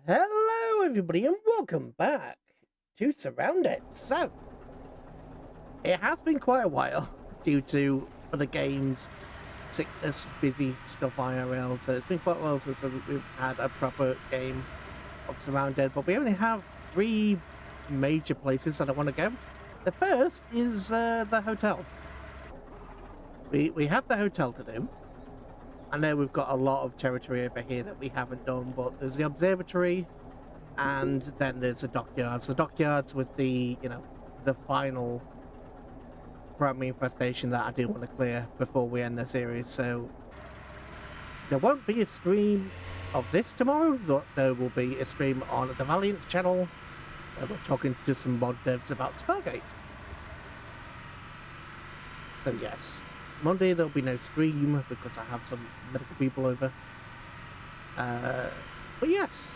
Hello everybody and welcome back to SurrounDead. So, it has been quite a while due to other games, sickness, busy stuff IRL, so it's been quite a while since we've had a proper game of SurrounDead, but we only have 3 major places that I want to go. The first is the hotel. We have the hotel to do. I know we've got a lot of territory over here that we haven't done, but there's the observatory, and then there's the dockyards. The dockyards with the, the final primary infestation that I do want to clear before we end the series. So there won't be a stream of this tomorrow, but there will be a stream on the Valiant's channel where we're talking to some mod devs about Stargate. So yes. Monday there'll be no stream because I have some medical people over. But yes,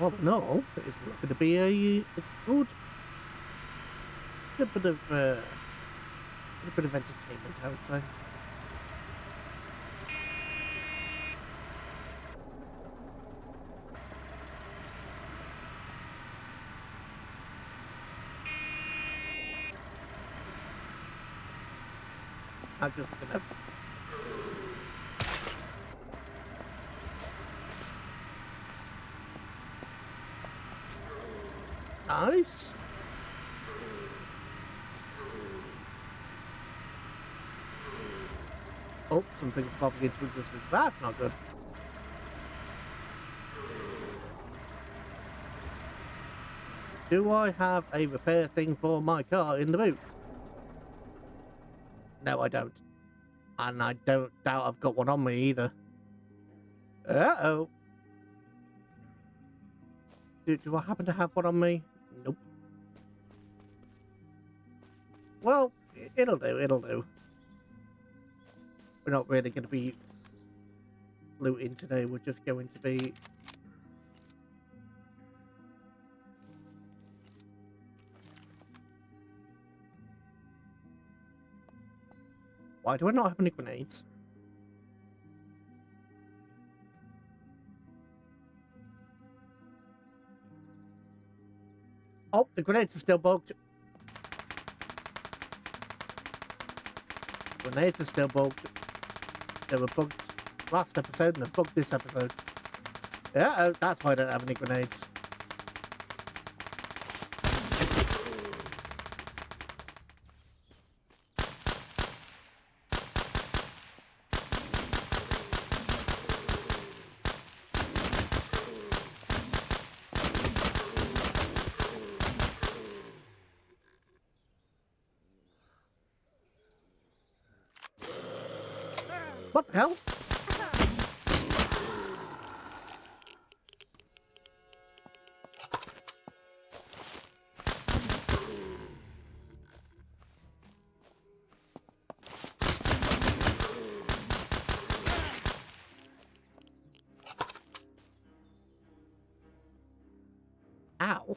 all in all, it's looking to be a good bit of entertainment, I would say. I'm just gonna... Nice. Oh, something's popping into existence. That's not good. Do I have a repair thing for my car in the boot? No, I don't. And I don't doubt I've got one on me either. Uh-oh. Do I happen to have one on me? Nope. Well, it'll do, it'll do. We're not really going to be looting today, we're just going to be... Why do I not have any grenades? Oh, the grenades are still bugged. Grenades are still bugged. They were bugged last episode and they're bugged this episode. Yeah, that's why I don't have any grenades. What the hell? Ow.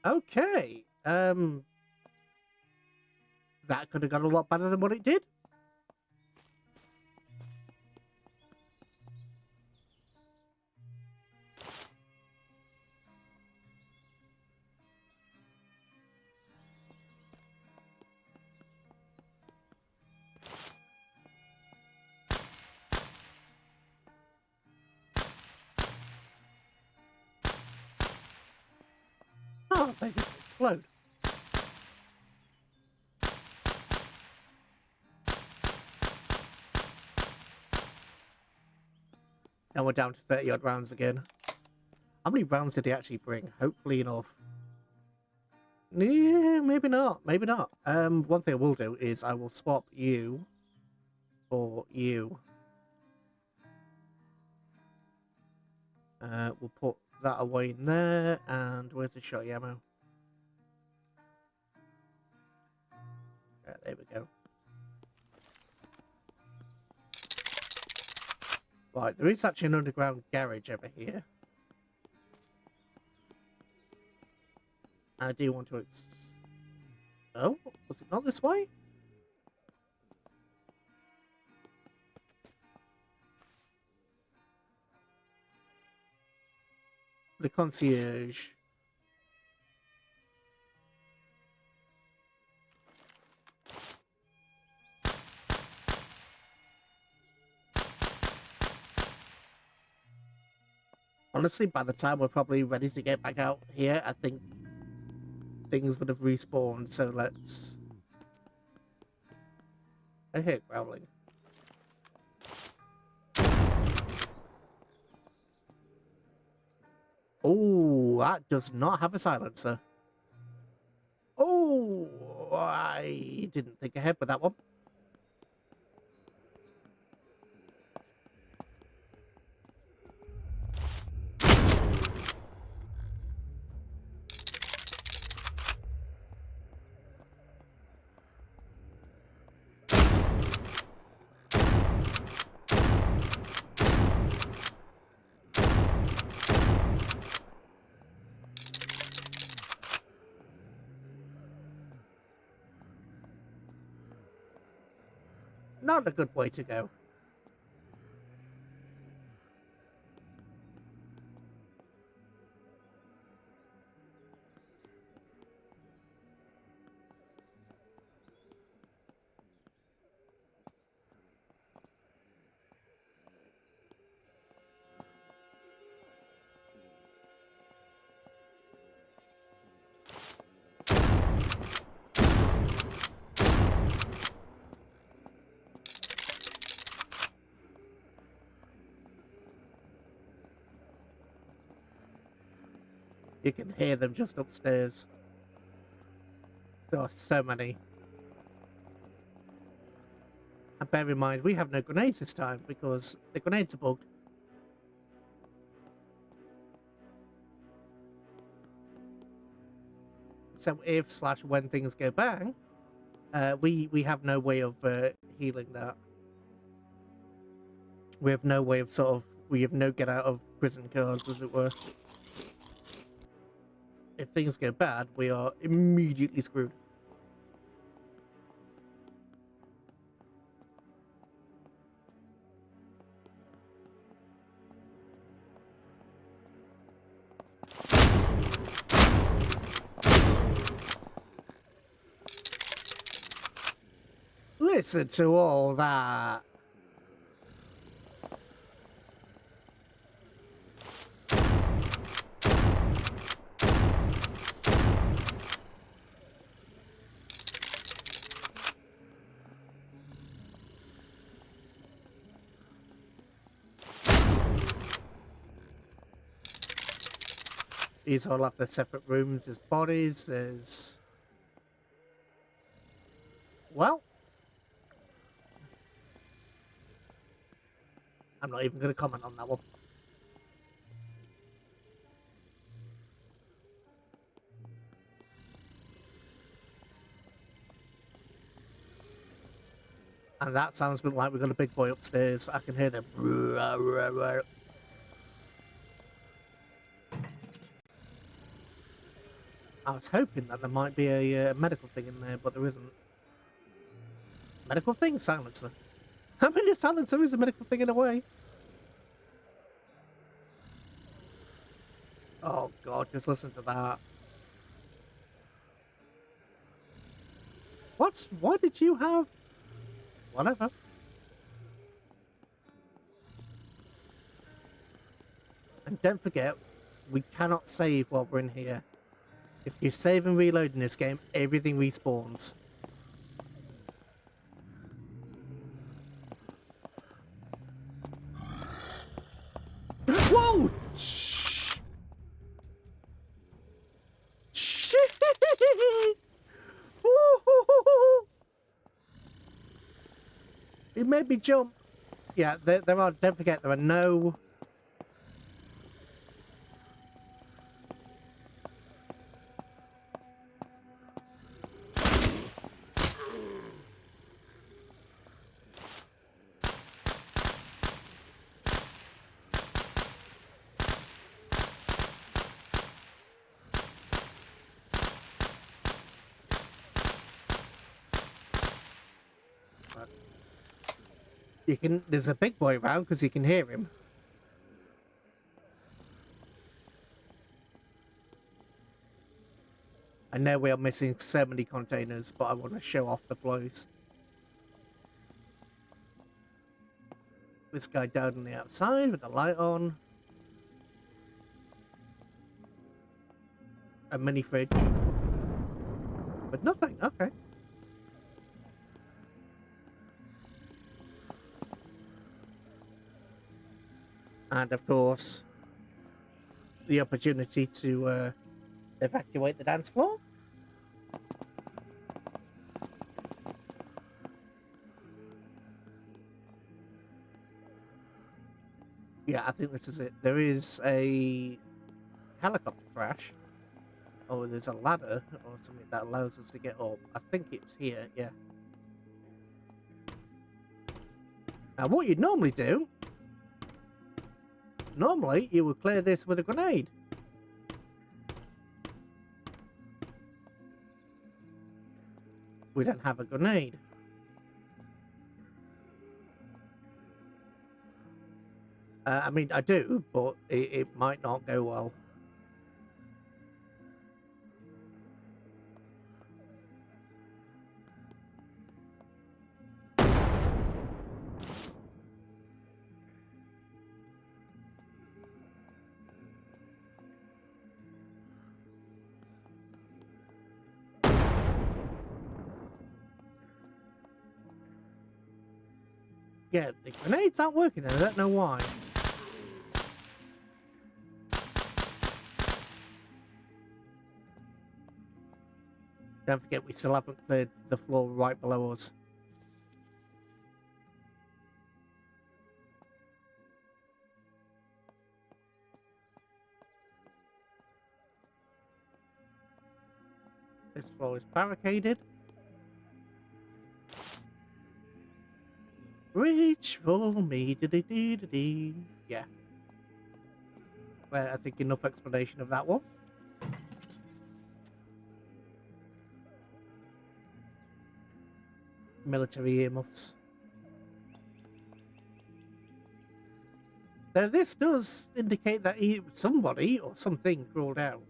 Okay, that could have gone a lot better than what it did. Oh, they just explode. And we're down to 30 odd rounds again. How many rounds did he actually bring? Hopefully enough. Yeah, maybe not. Maybe not. One thing I will do is I will swap you for you. We'll put that away in there. And where's the shotty ammo? There we go. Right, there is actually an underground garage over here. I do want to... Oh, was it not this way? The concierge. Honestly, by the time we're probably ready to get back out here, I think things would have respawned, so let's... I hear growling. Oh, that does not have a silencer. Oh, I didn't think ahead with that one. Not a good way to go. You can hear them just upstairs. There are so many. And bear in mind, we have no grenades this time because the grenades are bugged. So if/when things go bang, we have no way of healing that. We have no way of we have no get out of prison cards, as it were. If things go bad, we are immediately screwed. Listen to all that. These all have their separate rooms. There's bodies, there's... Well... I'm not even going to comment on that one. And that sounds a bit like we've got a big boy upstairs. I can hear them. I was hoping that there might be a medical thing in there, but there isn't. Medical thing? Silencer. How many silencer is a medical thing in a way? Oh god, just listen to that. What? Why did you have... Whatever. And don't forget, we cannot save while we're in here. If you save and reload in this game, everything respawns. Whoa! Shh! It made me jump. Yeah, there are, don't forget, there are no... outside. You can. There's a big boy around because you can hear him. I know we are missing so many containers, but I want to show off the place. This guy down on the outside with the light on. A mini fridge. But nothing, okay. And of course, the opportunity to evacuate the dance floor. Yeah, I think this is it. There is a helicopter crash. Oh, there's a ladder or something that allows us to get up. I think it's here, yeah. Now, what you'd normally do, you would clear this with a grenade. We don't have a grenade. I mean, I do, but it might not go well. Yeah, the grenades aren't working and I don't know why. Don't forget, we still haven't cleared the floor right below us. This floor is barricaded. Reach for me, dee-dee-dee-dee-dee. Yeah. Well, I think enough explanation of that one. Military earmuffs. Now, this does indicate that somebody or something crawled out.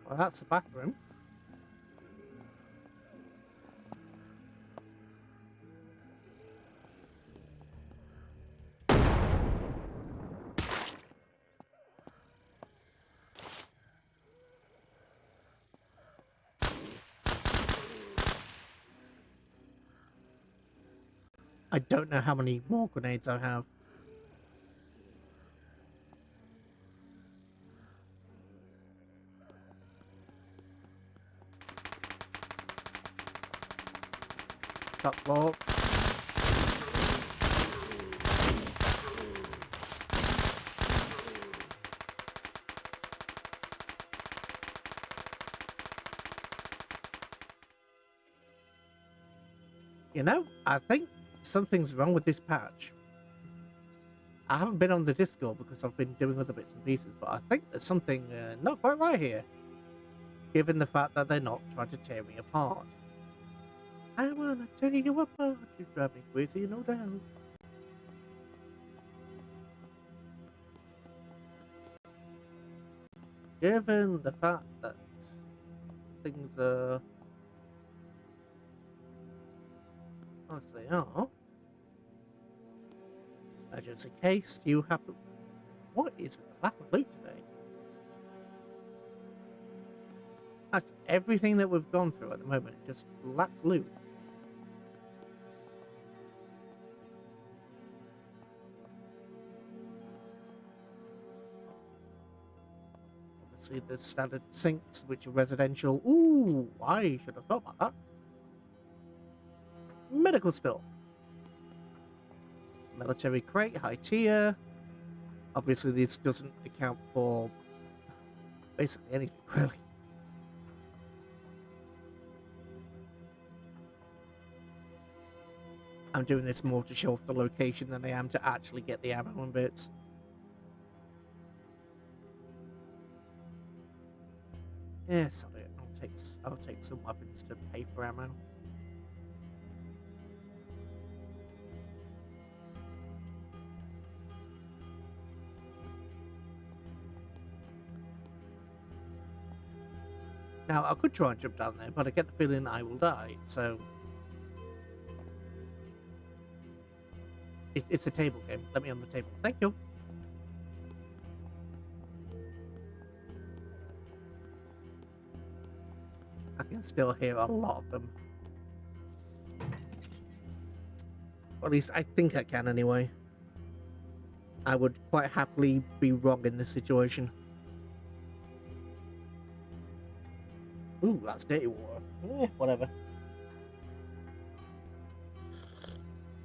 Well, that's the bathroom. I don't know how many more grenades I have. Top floor. You know, I think something's wrong with this patch. I haven't been on the Discord because I've been doing other bits and pieces, but I think there's something not quite right here. Given the fact that they're not trying to tear me apart. I wanna tear you apart, you drive me crazy, no doubt. Given the fact that things are as they are, just in case you happen. What is with the lack of loot today? That's everything that we've gone through at the moment. It just lacks loot. Obviously, the standard sinks, which are residential. Ooh, I should have thought about that. Medical stuff. Military crate, high tier. Obviously, this doesn't account for basically anything, really. I'm doing this more to show off the location than I am to actually get the ammo and bits. Yeah, sorry, I'll take some weapons to pay for ammo. Now, I could try and jump down there, but I get the feeling I will die, so... It's a table game. Let me on the table. Thank you. I can still hear a lot of them. Or at least I think I can anyway. I would quite happily be wrong in this situation. Ooh, that's dirty water. Eh, whatever.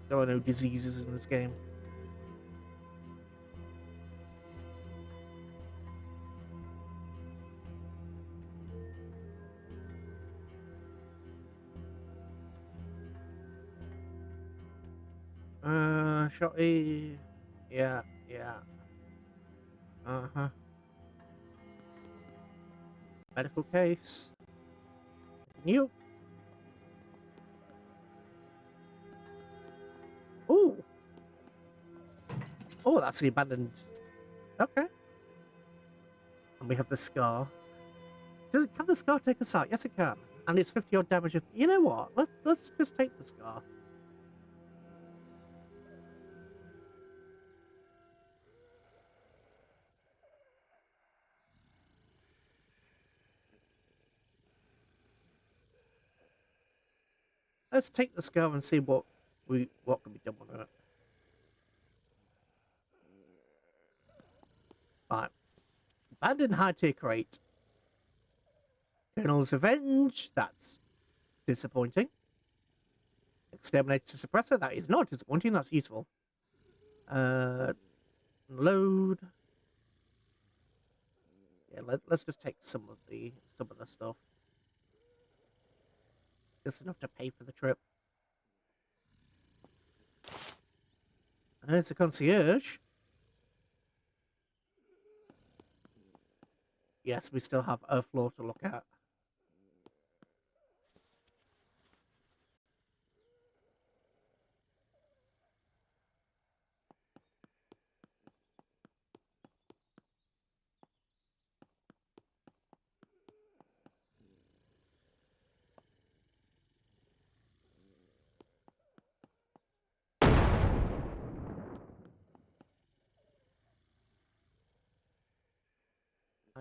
There are no diseases in this game. Shotty. Yeah. Uh-huh. Medical case. New. Ooh. Oh, that's the abandoned. Okay. And we have the scar. Can the scar take us out? Yes, it can. And it's 50 odd damage. You know what? Let's just take the scar. Let's take the scar and see what can be done with it. Right. Abandoned high-tier crate. Colonel's Revenge. That's disappointing. Exterminator Suppressor. That is not disappointing. That's useful. Load. Yeah, let's just take some of the stuff. Just enough to pay for the trip. And there's a concierge. Yes, we still have a floor to look at.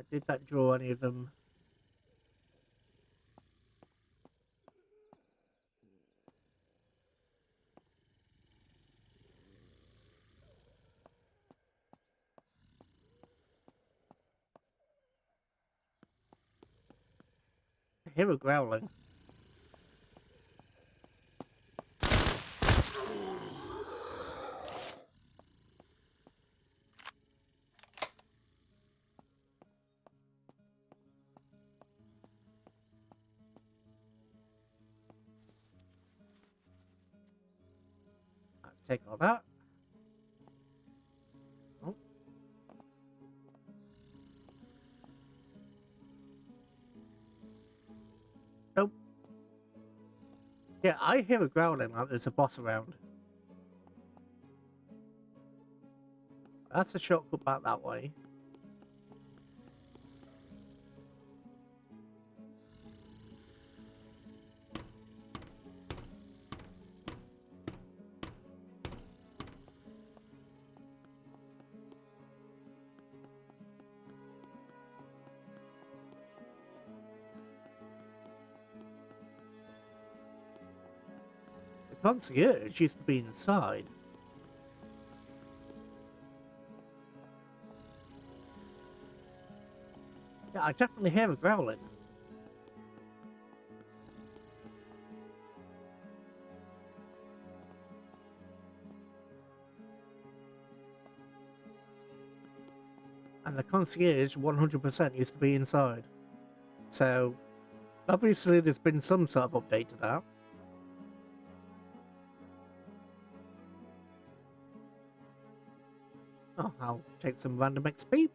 Did that draw any of them? I hear a growling. Let's take all that. Oh. Nope. Yeah, I hear a growling like there's a boss around. That's a shortcut back that way. The concierge used to be inside. Yeah, I definitely hear a growling. And the concierge 100% used to be inside. So, obviously there's been some sort of update to that. Oh, I'll take some random XP.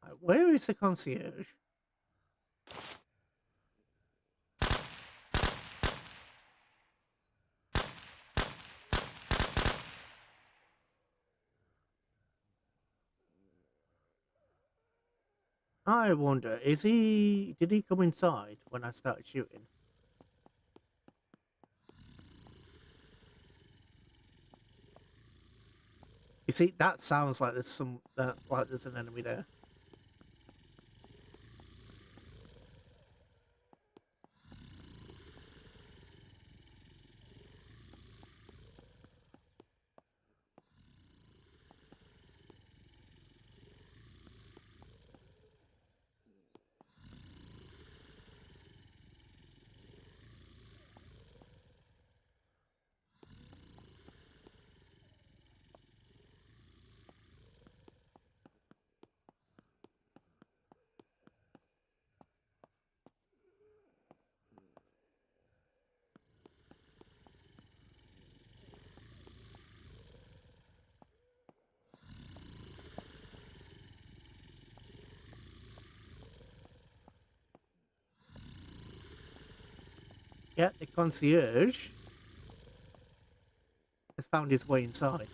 Right, where is the concierge? I wonder, did he come inside when I started shooting? You see, that sounds like there's like there's an enemy there. Yeah, the concierge has found his way inside.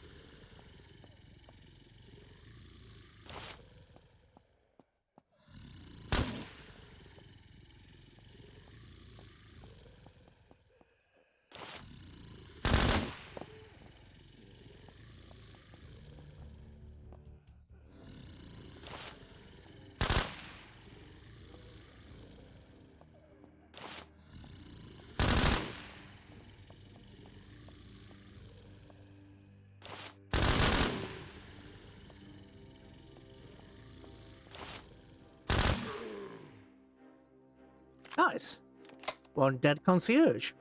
Nice. One dead concierge.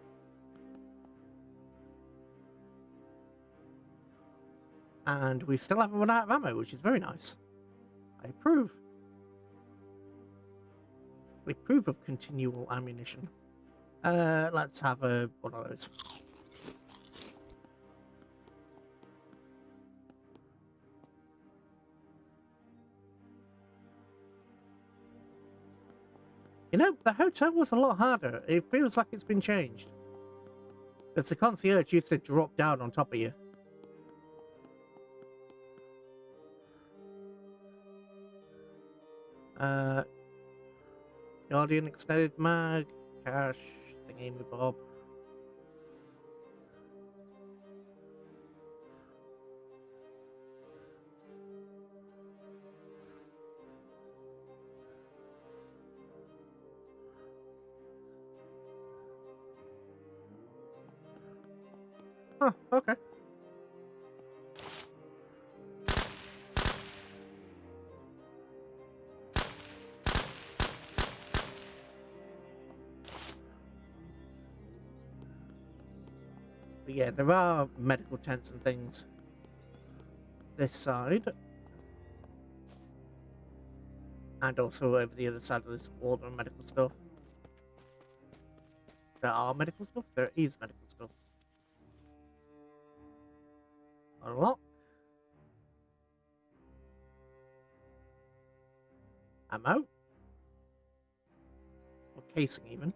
And we still haven't run out of ammo, which is very nice. I approve. We approve of continual ammunition. Let's have one of those. You know, the hotel was a lot harder. It feels like it's been changed. Because the concierge used to drop down on top of you. Guardian extended mag, cash, thingy with Bob. Huh, okay. But yeah, there are medical tents and things this side. And also over the other side of this wall, there are medical stuff. There are medical stuff? There is medical stuff. Unlock. Ammo. Or casing, even.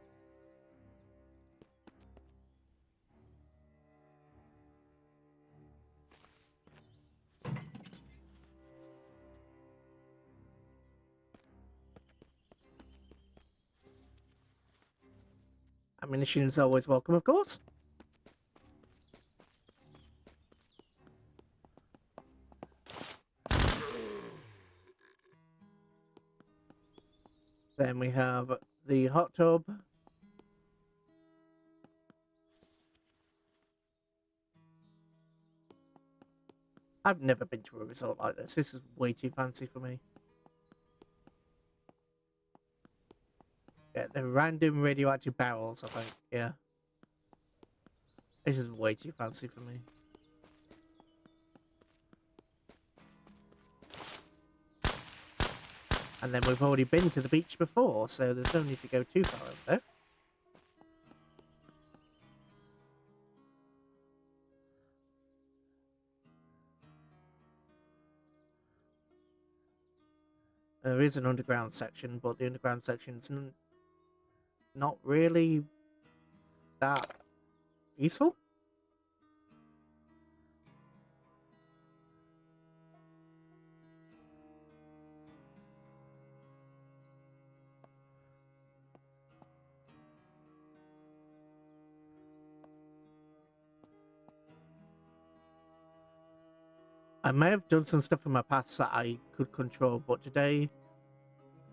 Ammunition is always welcome, of course. Then we have the hot tub. I've never been to a resort like this. This is way too fancy for me. the random radioactive barrels, I think. Yeah. This is way too fancy for me. And then we've already been to the beach before, so there's no need to go too far over there. There is an underground section, but the underground section's not really that useful. I may have done some stuff in my past that I could control, but today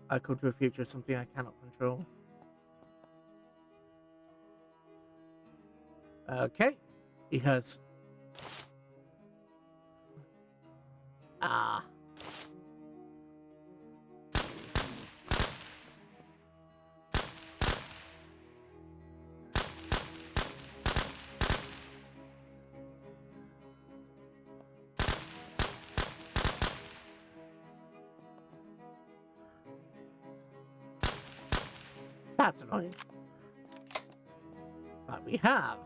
I come to a future of something I cannot control. Okay. He has... Ah. That's annoying. But we have...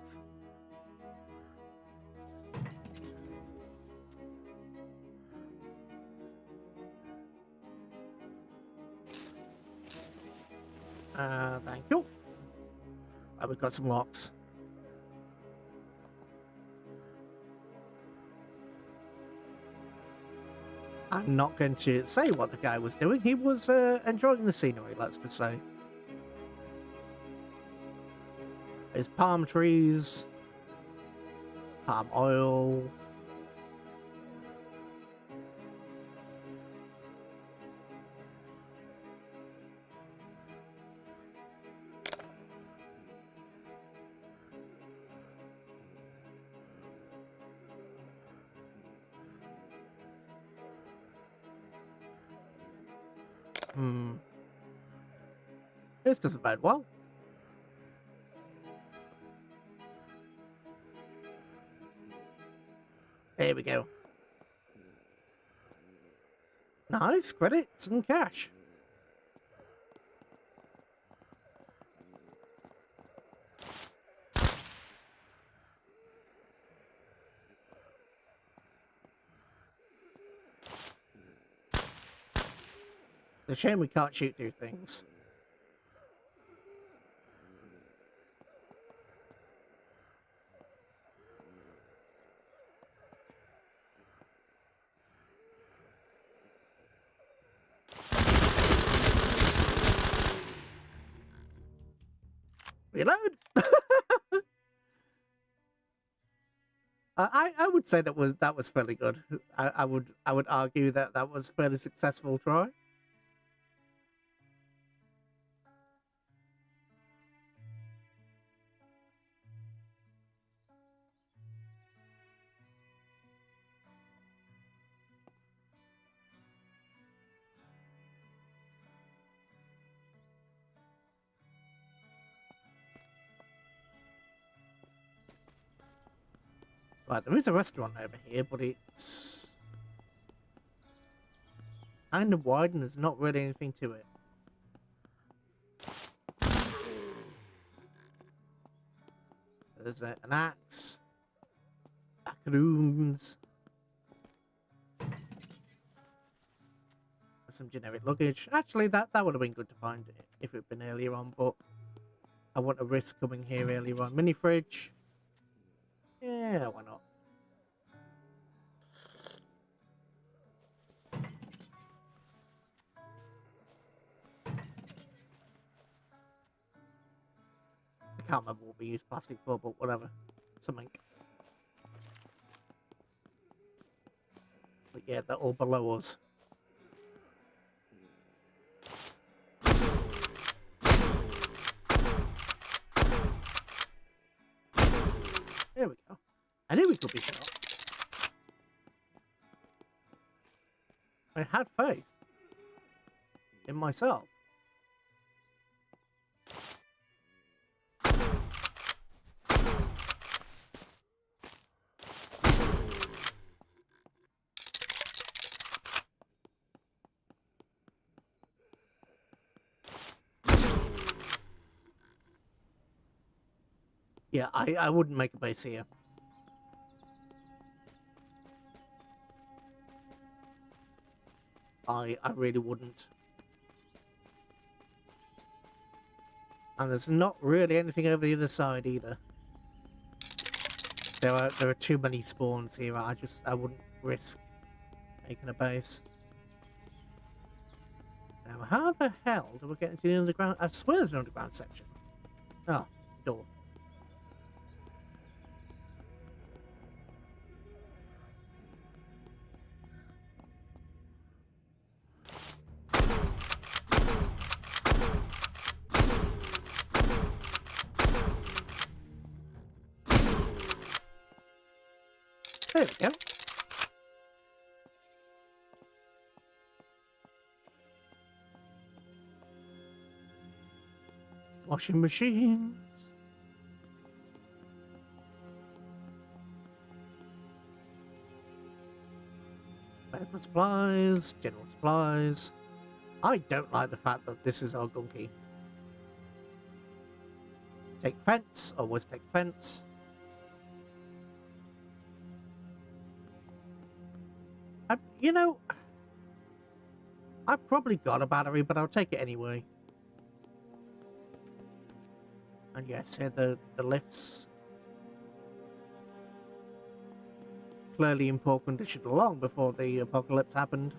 thank you. We've got some locks. I'm not going to say what the guy was doing. He was enjoying the scenery, let's just say. There's palm trees, palm oil. This doesn't bode well. There we go. Nice, credits and cash. It's a shame we can't shoot through things. Reload. I would say that was fairly good. I would argue that was a fairly successful try. Right, there is a restaurant over here, but it's kind of wide and there's not really anything to it. There's an axe, back rooms, some generic luggage. Actually, that would have been good to find if it had been earlier on, but I want to risk coming here earlier on. Mini fridge. Yeah, why not? I can't remember what we used plastic for, but whatever. Something. But yeah, they're all below us. There we go. I knew we could be shot. I had faith in myself. Yeah, I wouldn't make a base here. I really wouldn't. And there's not really anything over the other side either. There are too many spawns here. I wouldn't risk making a base. Now, how the hell do we get into the underground? I swear there's an underground section. Oh, door. There we go. Washing machines. Medical supplies, general supplies. I don't like the fact that this is all gunky. Take fence, always take fence. You know, I've probably got a battery, but I'll take it anyway. And yes, here the lifts. Clearly in poor condition long before the apocalypse happened.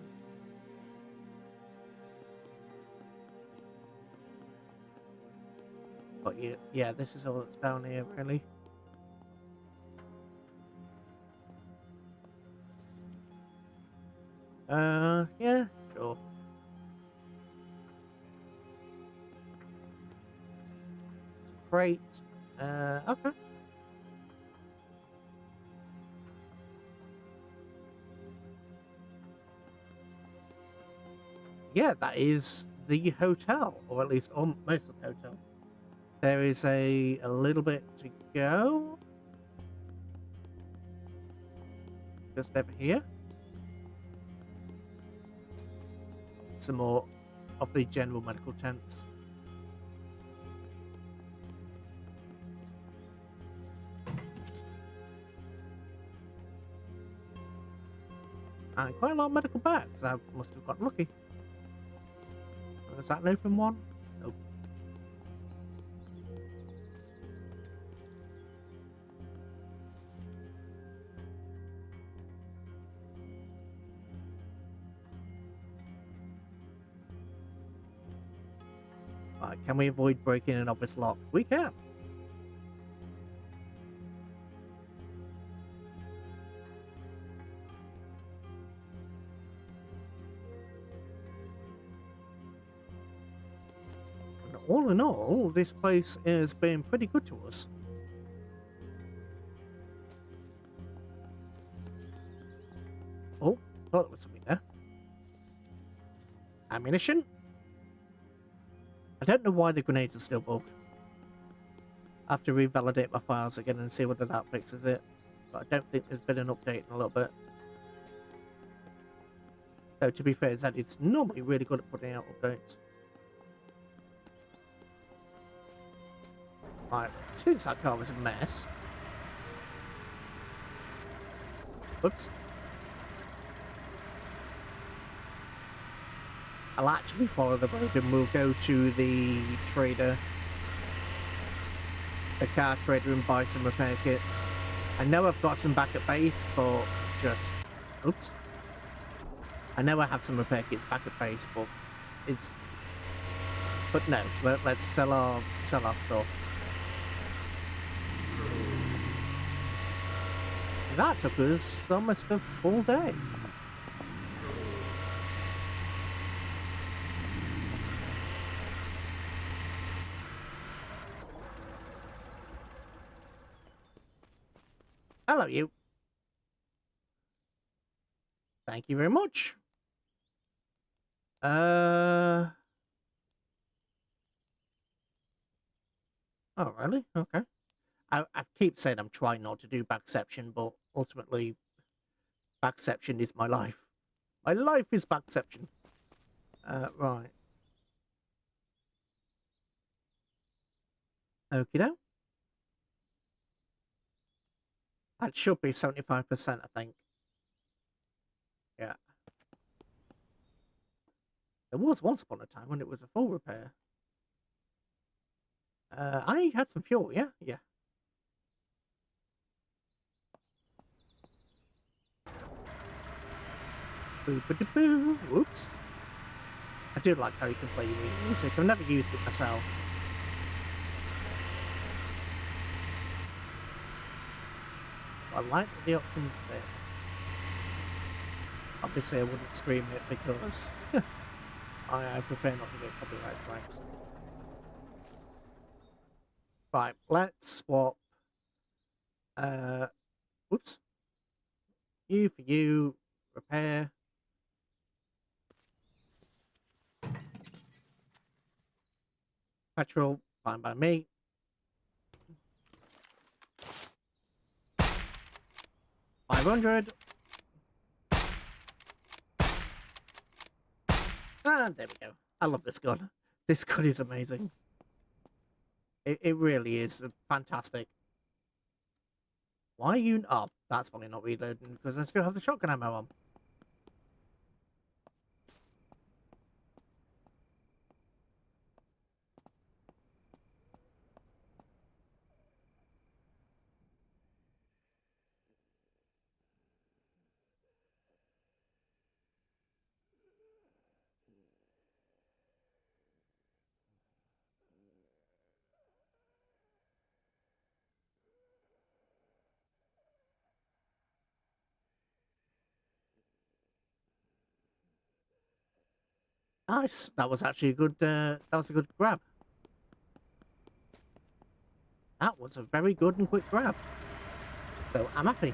But yeah, this is all that's down here, really. Yeah, sure. Great. Okay. Yeah, that is the hotel, or at least most of the hotel. There is a little bit to go. Just over here. Some more of the general medical tents. And quite a lot of medical bags. I must have got lucky. Is that an open one? Nope. Right, can we avoid breaking an obvious lock? We can. And all in all, this place has been pretty good to us. Oh, thought there was something there. Ammunition? I don't know why the grenades are still bugged. I have to revalidate my files again and see whether that fixes it. But I don't think there's been an update in a little bit. Though, to be fair, Zed is normally really good at putting out updates. Right, since that car was a mess. Whoops. I'll actually follow the road and we'll go to the trader, the car trader, and buy some repair kits. I know I've got some back at base, but just... Oops. I know I have some repair kits back at base, but it's... But no, let's sell our stuff. That took us almost a full day. Hello, you. Thank you very much. Oh, really? Okay. I keep saying I'm trying not to do backception, but ultimately, backception is my life. My life is backception. Right. Okie doke. That should be 75%, I think. Yeah. There was once upon a time when it was a full repair. I had some fuel, yeah? Yeah. Boo-ba-da-boo. Whoops. I do like how you can play your music. I've never used it myself. I like the options there. Obviously, I wouldn't stream it because I prefer not to get copyright strikes. Right, let's swap. Whoops. You for you. Repair. Petrol, fine by me. $500. And there we go. I love this gun. This gun is amazing. It really is fantastic. Why are you... Oh, that's probably not reloading because I still have the shotgun ammo on. Nice. That was actually a good. That was a good grab. That was a very good and quick grab. So I'm happy.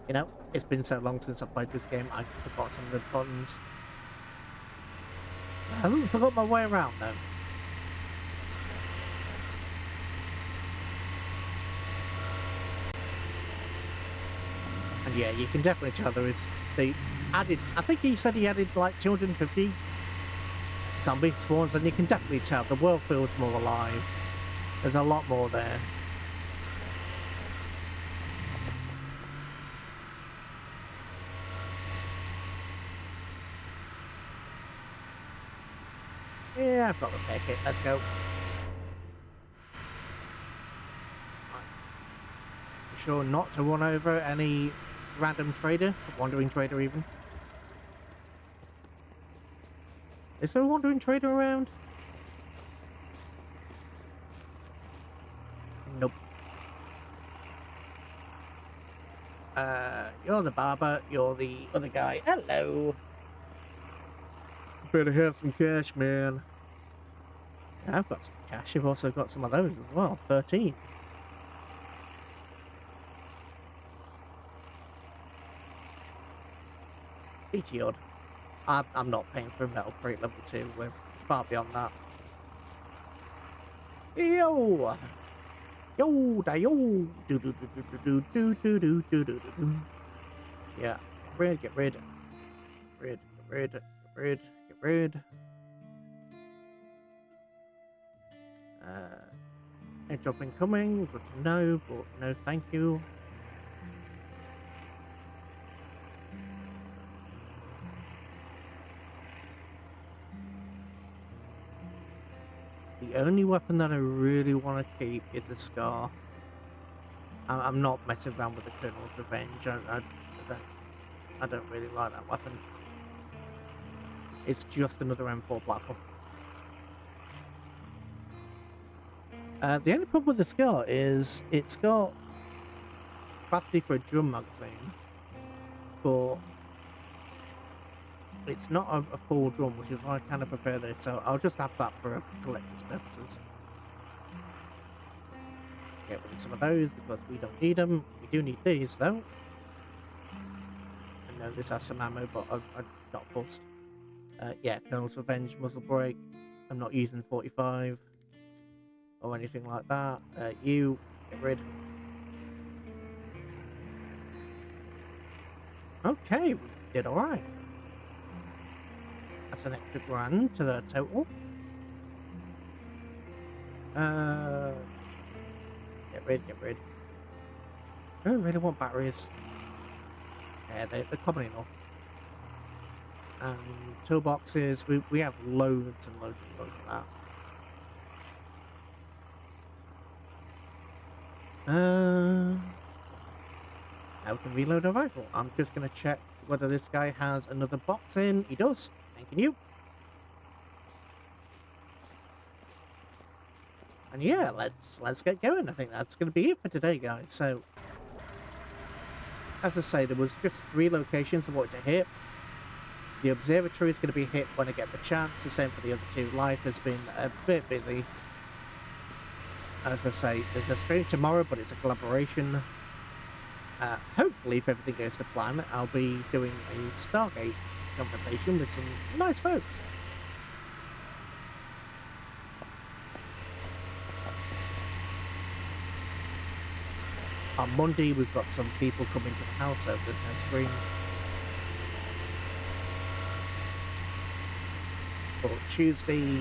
You know, it's been so long since I played this game. I forgot some of the buttons. I haven't forgot my way around though. And yeah, you can definitely tell there is the added. I think he said he added like 250 zombie spawns, and you can definitely tell the world feels more alive. There's a lot more there. Yeah, I've got the repair kit. Let's go. Be sure not to run over any random trader, wandering trader even. Is there a wandering trader around? Nope. You're the barber, you're the other guy. Hello. Better have some cash, man. Yeah, I've got some cash. You've also got some of those as well. 13. $80 odd. I'm not paying for a metal crate level 2. We're far beyond that. Yo! Yo da yo! Do do do do do do do do do do do. Yeah. Get rid. Airdrop incoming, good to know, but no thank you. The only weapon that I really want to keep is the Scar. I'm not messing around with the Colonel's Revenge. I don't really like that weapon. It's just another M4 platform. The only problem with the Scar is it's got capacity for a drum magazine, but it's not a full drum, which is why I kind of prefer this, so I'll just have that for collector's purposes. Get rid of some of those because we don't need them. We do need these though. I know this has some ammo, but I'm not fussed. Yeah, Colonel's Revenge, muzzle brake. I'm not using 45 or anything like that. You get rid. Okay, we did all right. That's an extra grand to the total. Get Get rid. I don't really want batteries. Yeah, they're common enough. And toolboxes, we have loads and loads and loads of that. Now we can reload our rifle. I'm just going to check whether this guy has another box in. He does. Thank you. And yeah, let's get going. I think that's going to be it for today, guys. So, as I say, there was just 3 locations I wanted to hit. The observatory is going to be hit when I get the chance. The same for the other 2. Life has been a bit busy. As I say, there's a stream tomorrow, but it's a collaboration. Hopefully, if everything goes to plan, I'll be doing a Stargate conversation with some nice folks. On Monday, we've got some people coming to the house over the stream. But Tuesday,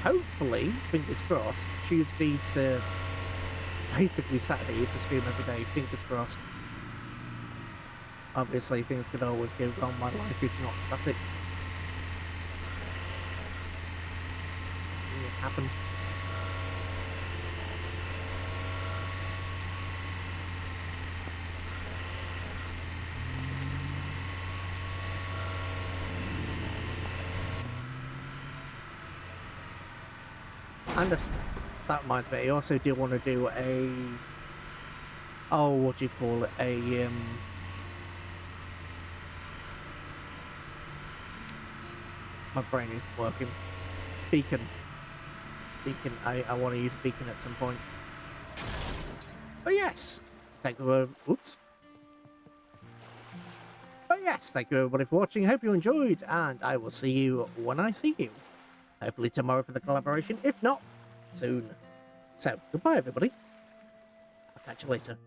hopefully, fingers crossed, Tuesday to basically Saturday is a stream every day, fingers crossed. Obviously, things could always go wrong. My life is not static. Things happen. And that reminds me, I also do want to do a... Oh, what do you call it? My brain isn't working. Beacon. I want to use a beacon at some point. But yes, thank you. Oops. But yes, thank you everybody for watching. Hope you enjoyed, and I will see you when I see you. Hopefully tomorrow for the collaboration. If not, soon. So goodbye, everybody. I'll catch you later.